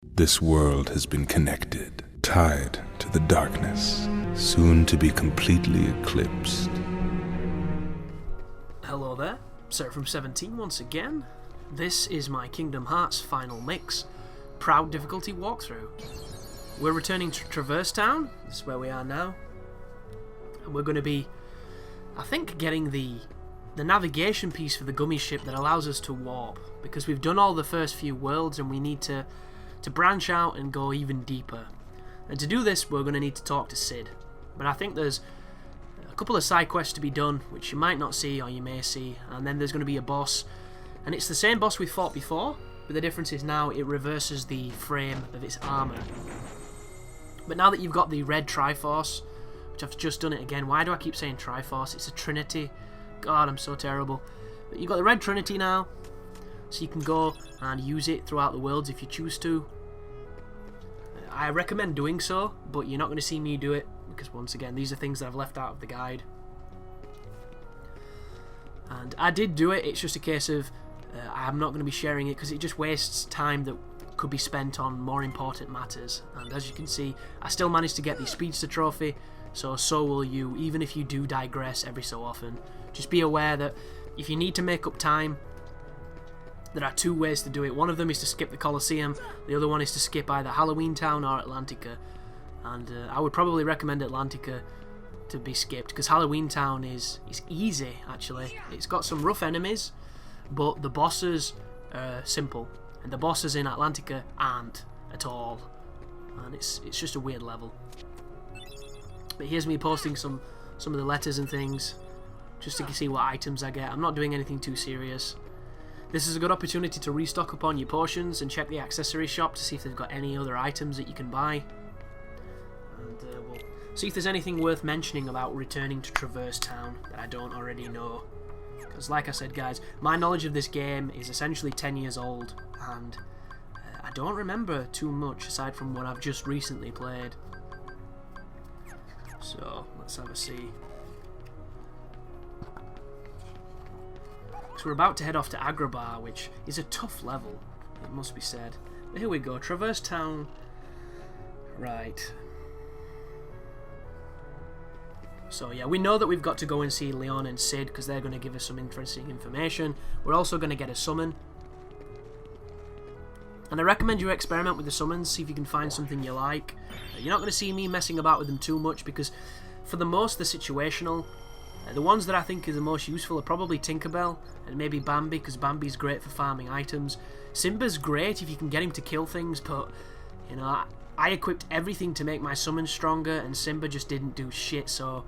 This world has been connected, tied to the darkness, soon to be completely eclipsed. Hello there, Sarah from 17 once again. This is my Kingdom Hearts Final Mix Proud Difficulty walkthrough. We're returning to Traverse Town, this is where we are now. And we're going to be, I think, getting the navigation piece for the gummy ship that allows us to warp. Because we've done all the first few worlds and we need to branch out and go even deeper. And to do this, we're going to need to talk to Sid. But I think there's a couple of side quests to be done, which you might not see or you may see. And then there's going to be a boss. And it's the same boss we fought before, but the difference is now it reverses the frame of its armour. But now that you've got the red Triforce, which I've just done it again, why do I keep saying Triforce? It's a Trinity. God, I'm so terrible. But you've got the red Trinity now, so you can go and use it throughout the worlds if you choose to. I recommend doing so, but you're not going to see me do it, because once again, these are things that I've left out of the guide. And I did do it, it's just a case of I'm not going to be sharing it because it just wastes time that could be spent on more important matters. And as you can see, I still managed to get the Speedster Trophy, so will you, even if you do digress every so often. Just be aware that if you need to make up time, there are two ways to do it. One of them is to skip the Colosseum, the other one is to skip either Halloween Town or Atlantica. And I would probably recommend Atlantica to be skipped, because Halloween Town is easy, actually. It's got some rough enemies, but the bosses are simple. And the bosses in Atlantica aren't at all. And it's just a weird level. But here's me posting some of the letters and things, just to see what items I get. I'm not doing anything too serious. This is a good opportunity to restock upon your potions and check the accessory shop to see if they've got any other items that you can buy. And we'll see if there's anything worth mentioning about returning to Traverse Town that I don't already know. Because like I said, guys, my knowledge of this game is essentially 10 years old, and I don't remember too much aside from what I've just recently played. So, let's have a see. So we're about to head off to Agrabah, which is a tough level, it must be said. But here we go, Traverse Town. Right. So yeah, we know that we've got to go and see Leon and Sid, because they're going to give us some interesting information. We're also going to get a summon. And I recommend you experiment with the summons, see if you can find something you like. You're not going to see me messing about with them too much, because for the most they're situational. The ones that I think are the most useful are probably Tinkerbell and maybe Bambi, because Bambi's great for farming items. Simba's great if you can get him to kill things, but you know, I equipped everything to make my summons stronger and Simba just didn't do shit, so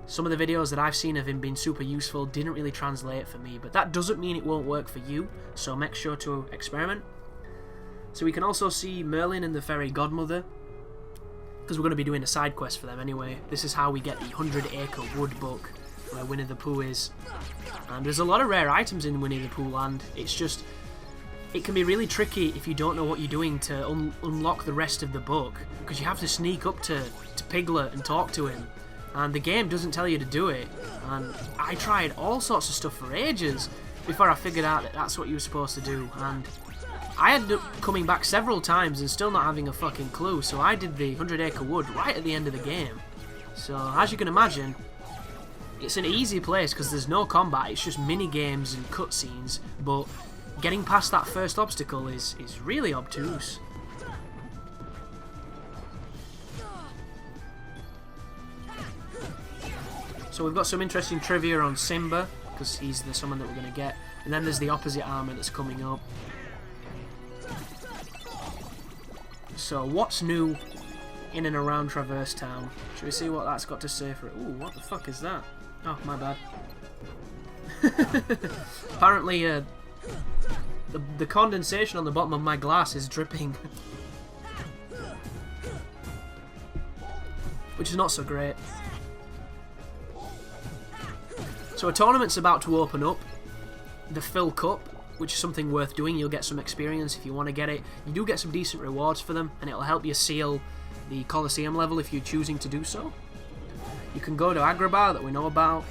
some of the videos that I've seen of him being super useful didn't really translate for me, but that doesn't mean it won't work for you, so make sure to experiment. So we can also see Merlin and the Fairy Godmother, because we're going to be doing a side quest for them anyway. This is how we get the 100-acre wood book where Winnie the Pooh is. And there's a lot of rare items in Winnie the Pooh land. It's just, it can be really tricky if you don't know what you're doing to unlock the rest of the book, because you have to sneak up to Piglet and talk to him, and the game doesn't tell you to do it. And I tried all sorts of stuff for ages before I figured out that that's what you were supposed to do, and I ended up coming back several times and still not having a fucking clue, so I did the 100-acre wood right at the end of the game. So as you can imagine, it's an easy place because there's no combat, it's just mini games and cutscenes, but getting past that first obstacle is really obtuse. So we've got some interesting trivia on Simba, because he's the summon that we're going to get, and then there's the opposite armor that's coming up. So what's new in and around Traverse Town? Should we see what that's got to say for it? Ooh, what the fuck is that? Oh, my bad. Apparently, the condensation on the bottom of my glass is dripping. Which is not so great. So a tournament's about to open up. The Phil Cup, which is something worth doing. You'll get some experience if you want to get it. You do get some decent rewards for them, and it'll help you seal the Colosseum level if you're choosing to do so. You can go to Agrabah, that we know about.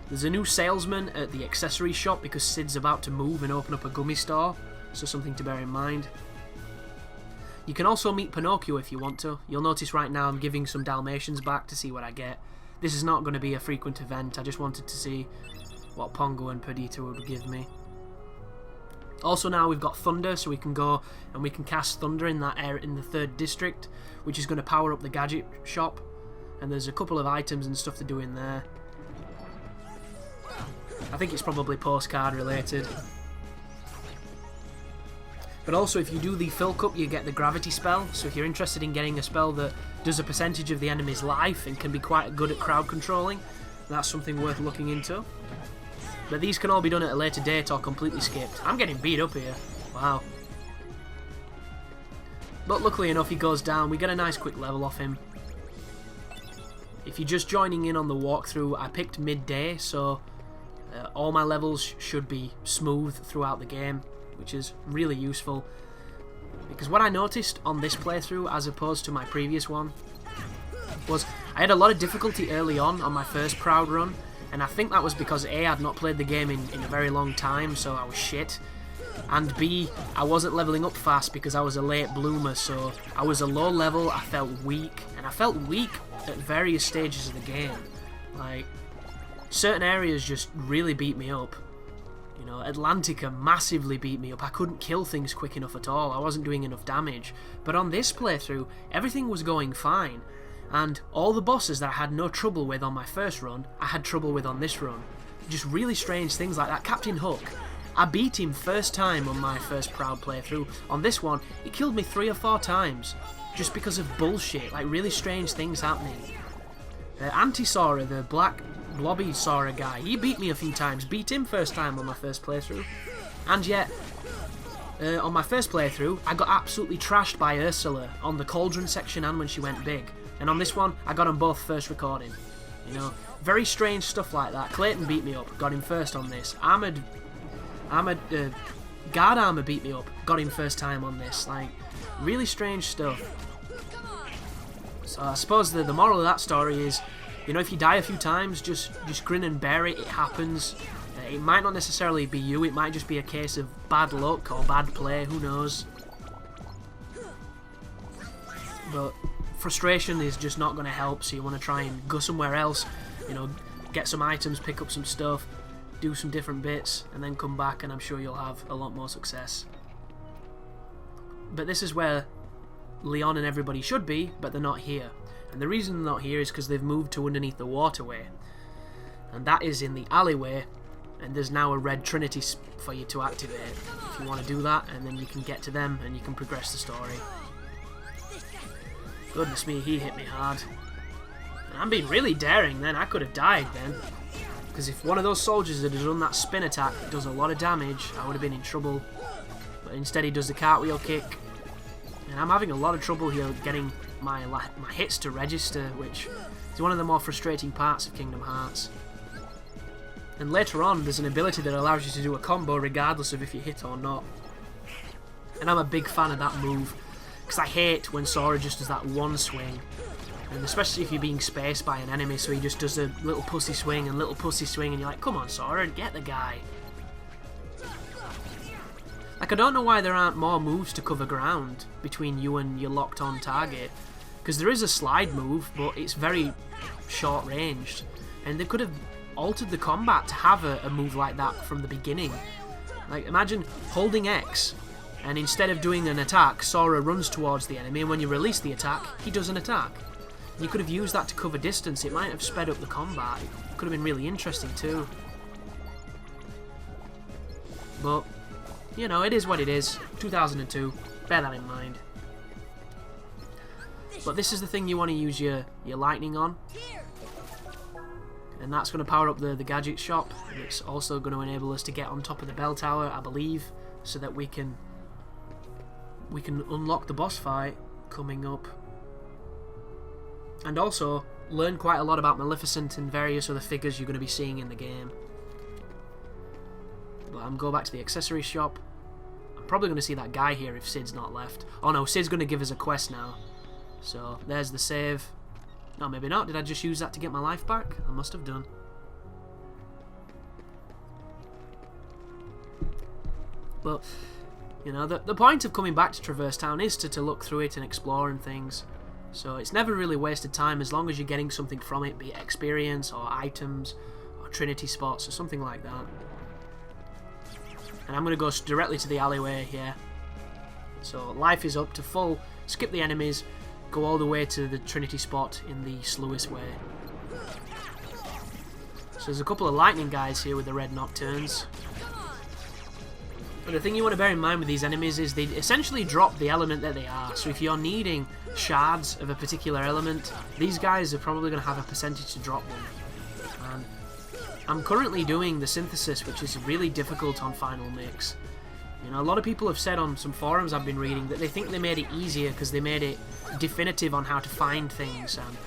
There's a new salesman at the accessory shop because Sid's about to move and open up a gummy store, so something to bear in mind. You can also meet Pinocchio if you want to. You'll notice right now I'm giving some Dalmatians back to see what I get. This is not going to be a frequent event. I just wanted to see what Pongo and Perdita would give me. Also now we've got Thunder, so we can go and we can cast Thunder in that area in the 3rd district, which is going to power up the gadget shop. And there's a couple of items and stuff to do in there. I think it's probably postcard related. But also if you do the fill cup you get the gravity spell, so if you're interested in getting a spell that does a percentage of the enemy's life and can be quite good at crowd controlling, that's something worth looking into. But these can all be done at a later date or completely skipped. I'm getting beat up here. Wow. But luckily enough he goes down, we get a nice quick level off him. If you're just joining in on the walkthrough, I picked midday, so all my levels should be smooth throughout the game, which is really useful. Because what I noticed on this playthrough, as opposed to my previous one, was I had a lot of difficulty early on my first Proud run, and I think that was because A, I'd not played the game in a very long time, so I was shit, and B, I wasn't leveling up fast because I was a late bloomer, so I was a low level, I felt weak, and I felt weak at various stages of the game. Like, certain areas just really beat me up. You know, Atlantica massively beat me up. I couldn't kill things quick enough at all. I wasn't doing enough damage. But on this playthrough, everything was going fine. And all the bosses that I had no trouble with on my first run, I had trouble with on this run. Just really strange things like that. Captain Hook, I beat him first time on my first Proud playthrough. On this one, he killed me 3 or 4 times. Just because of bullshit, like really strange things happening. Anti-Sora, the black blobby Sora guy, he beat me a few times. Beat him first time on my first playthrough. And yet, on my first playthrough, I got absolutely trashed by Ursula on the Cauldron section and when she went big. And on this one, I got them both first recording. You know, very strange stuff like that. Clayton beat me up, got him first on this. Guard Armor beat me up, got him first time on this. Like, really strange stuff. So I suppose the moral of that story is, you know, if you die a few times, just grin and bear it. It happens. It might not necessarily be you. It might just be a case of bad luck or bad play. Who knows? But frustration is just not going to help. So you want to try and go somewhere else. You know, get some items, pick up some stuff, do some different bits, and then come back, and I'm sure you'll have a lot more success. But this is where Leon and everybody should be, but they're not here. And the reason they're not here is because they've moved to underneath the waterway. And that is in the alleyway, and there's now a red Trinity for you to activate if you want to do that, and then you can get to them and you can progress the story. Goodness me, he hit me hard. And I'm being really daring then, I could have died then. Because if one of those soldiers had done that spin attack that does a lot of damage, I would have been in trouble. But instead he does the cartwheel kick. And I'm having a lot of trouble here getting my hits to register, which is one of the more frustrating parts of Kingdom Hearts. And later on, there's an ability that allows you to do a combo regardless of if you hit or not. And I'm a big fan of that move, because I hate when Sora just does that one swing. And especially if you're being spaced by an enemy, so he just does a little pussy swing and little pussy swing, and you're like, come on Sora, get the guy. Like, I don't know why there aren't more moves to cover ground between you and your locked on target. Because there is a slide move, but it's very short ranged. And they could have altered the combat to have a move like that from the beginning. Like, imagine holding X, and instead of doing an attack, Sora runs towards the enemy, and when you release the attack, he does an attack. You could have used that to cover distance. It might have sped up the combat. It could have been really interesting too. But, you know, it is what it is. 2002. Bear that in mind. But this is the thing you want to use your lightning on. And that's going to power up the gadget shop. And it's also going to enable us to get on top of the bell tower, I believe, so that we can unlock the boss fight coming up. And also learn quite a lot about Maleficent and various other figures you're going to be seeing in the game. But I'm going back to the accessory shop. I'm probably going to see that guy here if Sid's not left. Oh no, Sid's going to give us a quest now. So there's the save. No, maybe not. Did I just use that to get my life back? I must have done. But You know, the point of coming back to Traverse Town is to look through it and explore and things. So it's never really wasted time as long as you're getting something from it, be it experience or items or Trinity spots or something like that. And I'm going to go directly to the alleyway here. So life is up to full, skip the enemies, go all the way to the Trinity spot in the slowest way. So there's a couple of lightning guys here with the red nocturnes. But the thing you want to bear in mind with these enemies is they essentially drop the element that they are. So if you're needing shards of a particular element, these guys are probably going to have a percentage to drop them. And I'm currently doing the synthesis, which is really difficult on Final Mix. You know, a lot of people have said on some forums I've been reading that they think they made it easier because they made it definitive on how to find things. And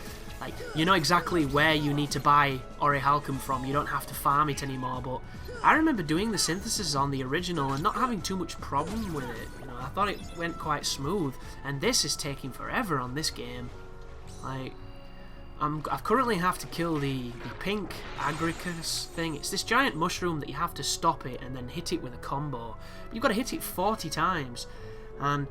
like, you know exactly where you need to buy Orichalcum from. You don't have to farm it anymore. But I remember doing the synthesis on the original and not having too much problem with it. You know, I thought it went quite smooth. And this is taking forever on this game. Like, I currently have to kill the pink agricus thing. It's this giant mushroom that you have to stop it and then hit it with a combo. But you've got to hit it 40 times. And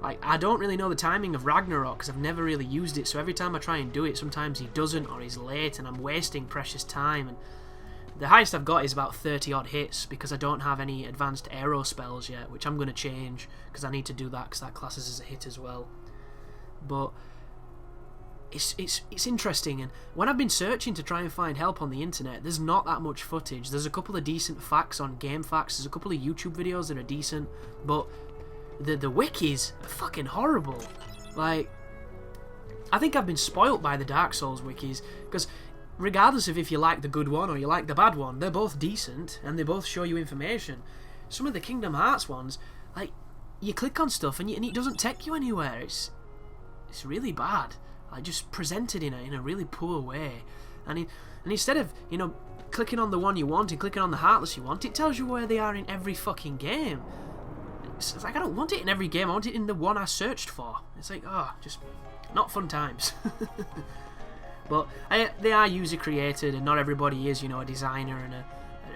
like, I don't really know the timing of Ragnarok because I've never really used it. So every time I try and do it, sometimes he doesn't or he's late and I'm wasting precious time. And the highest I've got is about 30 odd hits because I don't have any advanced aero spells yet, which I'm going to change because I need to do that because that classes as a hit as well. But it's interesting, and when I've been searching to try and find help on the internet, there's not that much footage. There's a couple of decent facts on Game Facts, there's a couple of YouTube videos that are decent, but the wikis are fucking horrible. Like, I think I've been spoilt by the Dark Souls wikis, because regardless of if you like the good one or you like the bad one, they're both decent, and they both show you information. Some of the Kingdom Hearts ones, like, you click on stuff and it doesn't take you anywhere. It's really bad. I just presented in a really poor way, and instead of, you know, clicking on the one you want and clicking on the Heartless you want, it tells you where they are in every fucking game. It's like, I don't want it in every game, I want it in the one I searched for. It's like, oh, just not fun times. But they are user created, and not everybody is, you know, a designer and an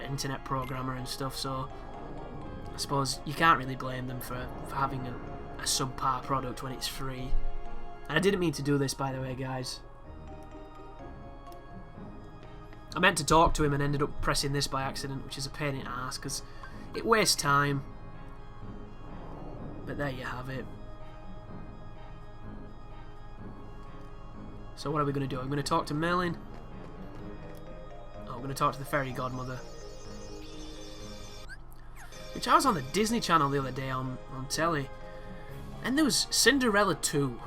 internet programmer and stuff, so I suppose you can't really blame them for having a subpar product when it's free. And I didn't mean to do this, by the way, guys. I meant to talk to him and ended up pressing this by accident, which is a pain in the ass, because it wastes time. But there you have it. So what are we going to do? I'm going to talk to Merlin. Oh, I'm going to talk to the Fairy Godmother. Which I was on the Disney Channel the other day on telly. And there was Cinderella 2.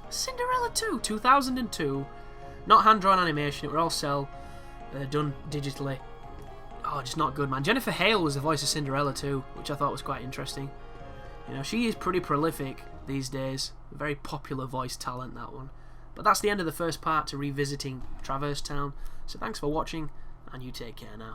Cinderella 2, 2002. Not hand-drawn animation, it were all cell, done digitally. Oh, just not good, man. Jennifer Hale was the voice of Cinderella too, which I thought was quite interesting. You know, she is pretty prolific these days. A very popular voice talent, that one. But that's the end of the first part to revisiting Traverse Town. So thanks for watching, and you take care now.